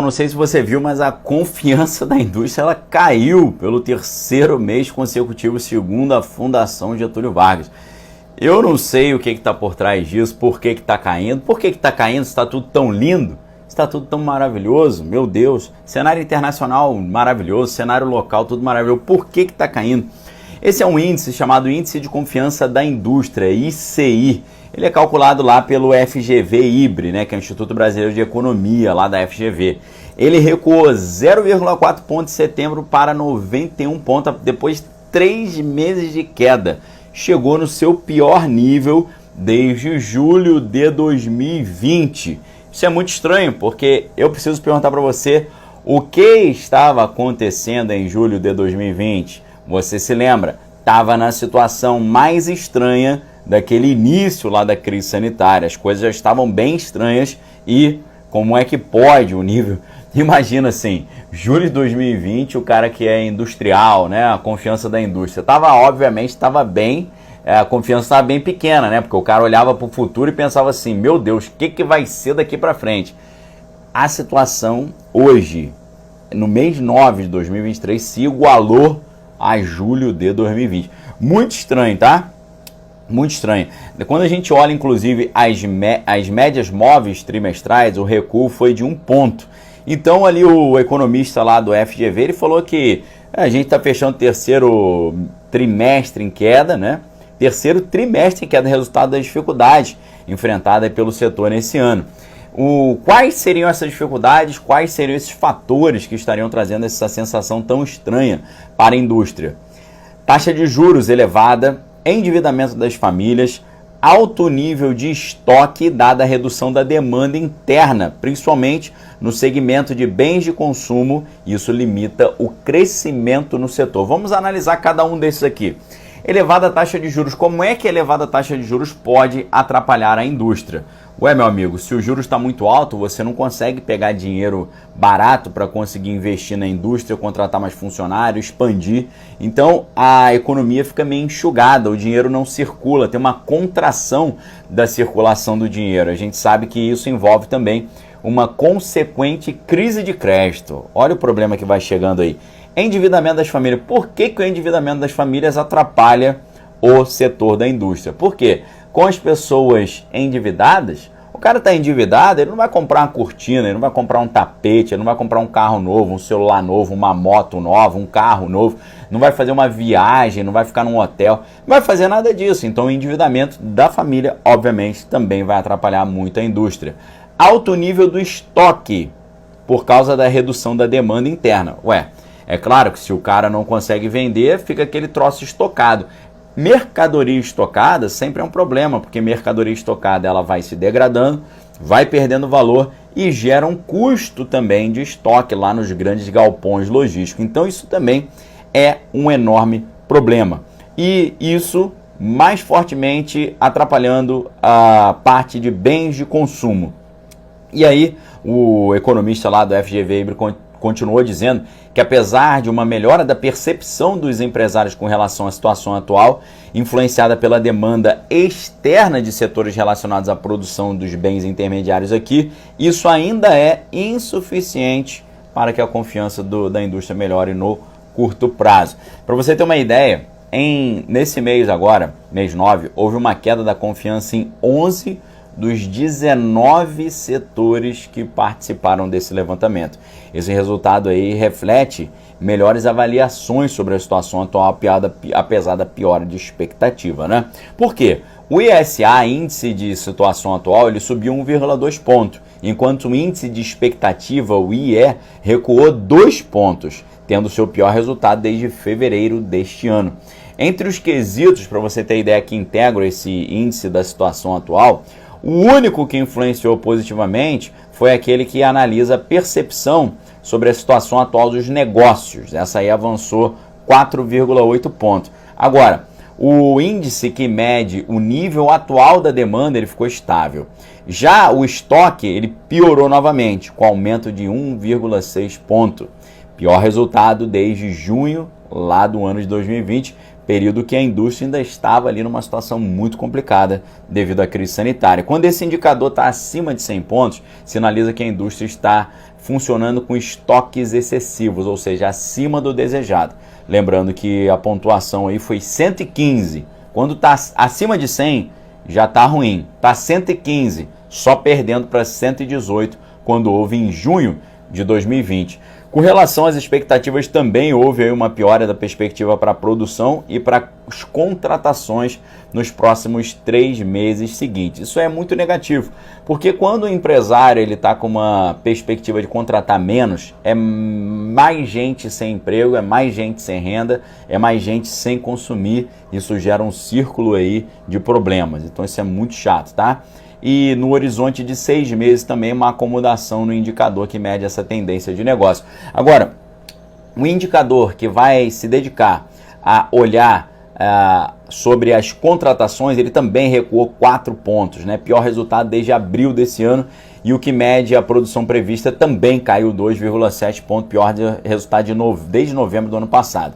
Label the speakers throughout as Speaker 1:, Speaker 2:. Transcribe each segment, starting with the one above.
Speaker 1: Não sei se você viu, mas a confiança da indústria ela caiu pelo terceiro mês consecutivo, segundo a Fundação Getúlio Vargas. Eu não sei o que está por trás disso, por que está caindo, se está tudo tão lindo, se está tudo tão maravilhoso, meu Deus, cenário internacional maravilhoso, cenário local tudo maravilhoso, por que está caindo? Esse é um índice chamado Índice de Confiança da Indústria, ICI. Ele é calculado lá pelo FGV-IBRE, né, que é o Instituto Brasileiro de Economia, lá da FGV. Ele recuou 0,4 pontos de setembro para 91 pontos, depois de 3 meses de queda. Chegou no seu pior nível desde julho de 2020. Isso é muito estranho, porque eu preciso perguntar para você o que estava acontecendo em julho de 2020. Você se lembra? Estava na situação mais estranha daquele início lá da crise sanitária. As coisas já estavam bem estranhas e como é que pode o nível... Imagina assim, julho de 2020, o cara que é industrial, né, a confiança da indústria, obviamente estava bem, a confiança estava bem pequena, né, porque o cara olhava para o futuro e pensava assim, meu Deus, o que vai ser daqui para frente? A situação hoje, no mês 9 de 2023, se igualou a julho de 2020. Muito estranho, tá? Muito estranho. Quando a gente olha, inclusive, as médias móveis trimestrais, o recuo foi de 1 ponto. Então, ali o economista lá do FGV, ele falou que a gente está fechando o terceiro trimestre em queda, né? Terceiro trimestre em queda, resultado das dificuldades enfrentadas pelo setor nesse ano. Quais seriam essas dificuldades, quais seriam esses fatores que estariam trazendo essa sensação tão estranha para a indústria? Taxa de juros elevada, endividamento das famílias, alto nível de estoque dada a redução da demanda interna, principalmente no segmento de bens de consumo, isso limita o crescimento no setor. Vamos analisar cada um desses aqui. Elevada taxa de juros. Como é que a elevada taxa de juros pode atrapalhar a indústria? Ué, meu amigo, se o juros está muito alto, você não consegue pegar dinheiro barato para conseguir investir na indústria, contratar mais funcionários, expandir. Então, a economia fica meio enxugada, o dinheiro não circula, tem uma contração da circulação do dinheiro. A gente sabe que isso envolve também uma consequente crise de crédito. Olha o problema que vai chegando aí. Endividamento das famílias. Por que o endividamento das famílias atrapalha o setor da indústria? Por quê? Com as pessoas endividadas, o cara está endividado, ele não vai comprar uma cortina, ele não vai comprar um tapete, ele não vai comprar um carro novo, um celular novo, uma moto nova, um carro novo, não vai fazer uma viagem, não vai ficar num hotel, não vai fazer nada disso. Então o endividamento da família, obviamente, também vai atrapalhar muito a indústria. Alto nível do estoque, por causa da redução da demanda interna. Ué, é claro que se o cara não consegue vender, fica aquele troço estocado. Mercadoria estocada sempre é um problema, porque mercadoria estocada ela vai se degradando, vai perdendo valor e gera um custo também de estoque lá nos grandes galpões logísticos. Então isso também é um enorme problema. E isso mais fortemente atrapalhando a parte de bens de consumo. E aí o economista lá do FGV continuou dizendo que apesar de uma melhora da percepção dos empresários com relação à situação atual, influenciada pela demanda externa de setores relacionados à produção dos bens intermediários aqui, isso ainda é insuficiente para que a confiança da indústria melhore no curto prazo. Para você ter uma ideia, nesse mês agora, mês 9, houve uma queda da confiança em 11 dos 19 setores que participaram desse levantamento. Esse resultado aí reflete melhores avaliações sobre a situação atual, apesar da piora de expectativa, né? Por quê? O ISA, índice de situação atual, ele subiu 1,2 pontos, enquanto o índice de expectativa, o IE, recuou 2 pontos, tendo seu pior resultado desde fevereiro deste ano. Entre os quesitos, para você ter ideia, que integram esse índice da situação atual, o único que influenciou positivamente foi aquele que analisa a percepção sobre a situação atual dos negócios. Essa aí avançou 4,8 pontos. Agora, o índice que mede o nível atual da demanda, ele ficou estável. Já o estoque, ele piorou novamente, com aumento de 1,6 ponto. Pior resultado desde junho lá do ano de 2020, período que a indústria ainda estava ali numa situação muito complicada devido à crise sanitária. Quando esse indicador está acima de 100 pontos, sinaliza que a indústria está funcionando com estoques excessivos, ou seja, acima do desejado. Lembrando que a pontuação aí foi 115. Quando está acima de 100, já está ruim. Está 115, só perdendo para 118, quando houve em junho de 2020. Com relação às expectativas, também houve aí uma piora da perspectiva para a produção e para as contratações nos próximos 3 meses seguintes. Isso é muito negativo, porque quando o empresário está com uma perspectiva de contratar menos, é mais gente sem emprego, é mais gente sem renda, é mais gente sem consumir. Isso gera um círculo aí de problemas. Então isso é muito chato, tá? E no horizonte de 6 meses também uma acomodação no indicador que mede essa tendência de negócio. Agora, um indicador que vai se dedicar a olhar sobre as contratações, ele também recuou 4 pontos, né? Pior resultado desde abril desse ano, e o que mede a produção prevista também caiu 2,7 pontos, pior resultado desde novembro do ano passado.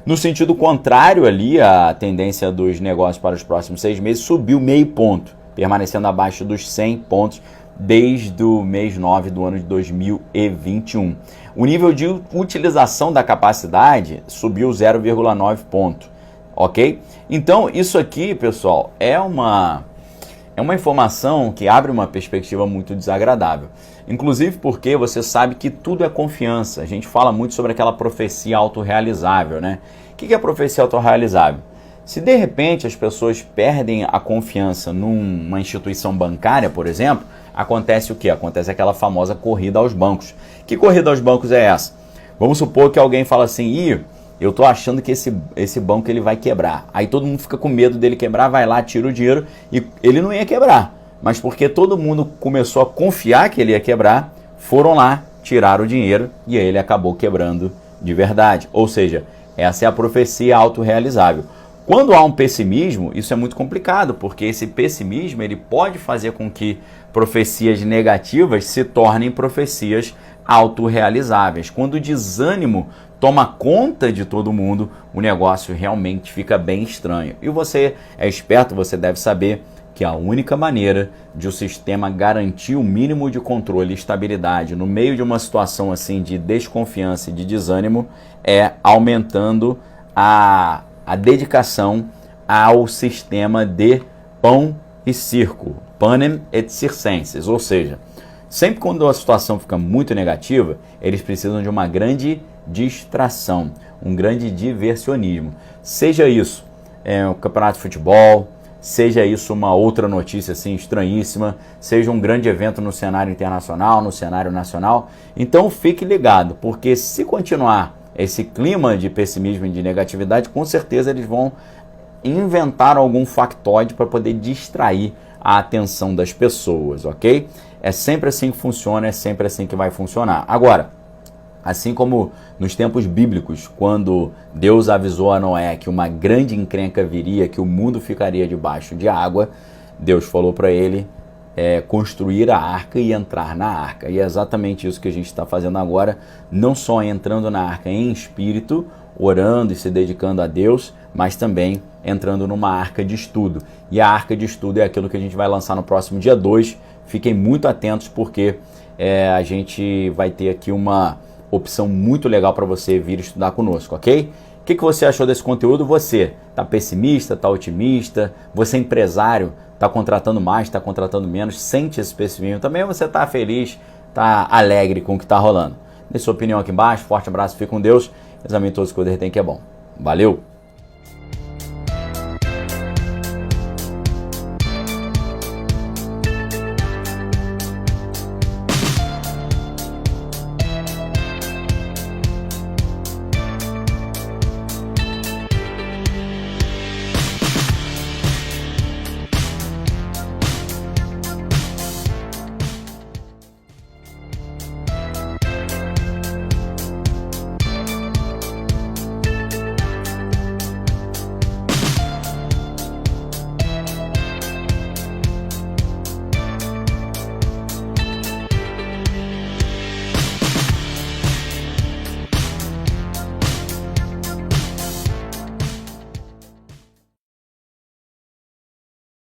Speaker 1: No sentido contrário ali, a tendência dos negócios para os próximos 6 meses subiu meio ponto, permanecendo abaixo dos 100 pontos desde o mês 9 do ano de 2021. O nível de utilização da capacidade subiu 0,9 ponto, ok? Então, isso aqui, pessoal, é uma informação que abre uma perspectiva muito desagradável. Inclusive porque você sabe que tudo é confiança. A gente fala muito sobre aquela profecia autorrealizável, né? O que é a profecia autorrealizável? Se de repente as pessoas perdem a confiança numa instituição bancária, por exemplo, acontece o quê? Acontece aquela famosa corrida aos bancos. Que corrida aos bancos é essa? Vamos supor que alguém fala assim, eu tô achando que esse banco ele vai quebrar. Aí todo mundo fica com medo dele quebrar, vai lá, tira o dinheiro, e ele não ia quebrar. Mas porque todo mundo começou a confiar que ele ia quebrar, foram lá, tiraram o dinheiro e aí ele acabou quebrando de verdade. Ou seja, essa é a profecia autorrealizável. Quando há um pessimismo, isso é muito complicado, porque esse pessimismo ele pode fazer com que profecias negativas se tornem profecias autorrealizáveis. Quando o desânimo toma conta de todo mundo, o negócio realmente fica bem estranho. E você é esperto, você deve saber que a única maneira de o sistema garantir o mínimo de controle e estabilidade no meio de uma situação assim de desconfiança e de desânimo é aumentando a dedicação ao sistema de pão e circo, panem et circenses, ou seja, sempre quando a situação fica muito negativa, eles precisam de uma grande distração, um grande diversionismo, seja isso um campeonato de futebol, seja isso uma outra notícia assim estranhíssima, seja um grande evento no cenário internacional, no cenário nacional. Então fique ligado, porque se continuar esse clima de pessimismo e de negatividade, com certeza eles vão inventar algum factoide para poder distrair a atenção das pessoas, ok? É sempre assim que funciona, é sempre assim que vai funcionar. Agora, assim como nos tempos bíblicos, quando Deus avisou a Noé que uma grande encrenca viria, que o mundo ficaria debaixo de água, Deus falou para ele construir a arca e entrar na arca. E é exatamente isso que a gente está fazendo agora, não só entrando na arca em espírito, orando e se dedicando a Deus, mas também entrando numa arca de estudo. E a arca de estudo é aquilo que a gente vai lançar no próximo dia 2. Fiquem muito atentos, porque a gente vai ter aqui uma opção muito legal para você vir estudar conosco, ok? O que você achou desse conteúdo? Você está pessimista, está otimista? Você é empresário, está contratando mais, está contratando menos? Sente esse pessimismo também, ou você está feliz, está alegre com o que está rolando? Deixe sua opinião aqui embaixo, forte abraço, fique com Deus, examine todos os que o poder tem que é bom. Valeu!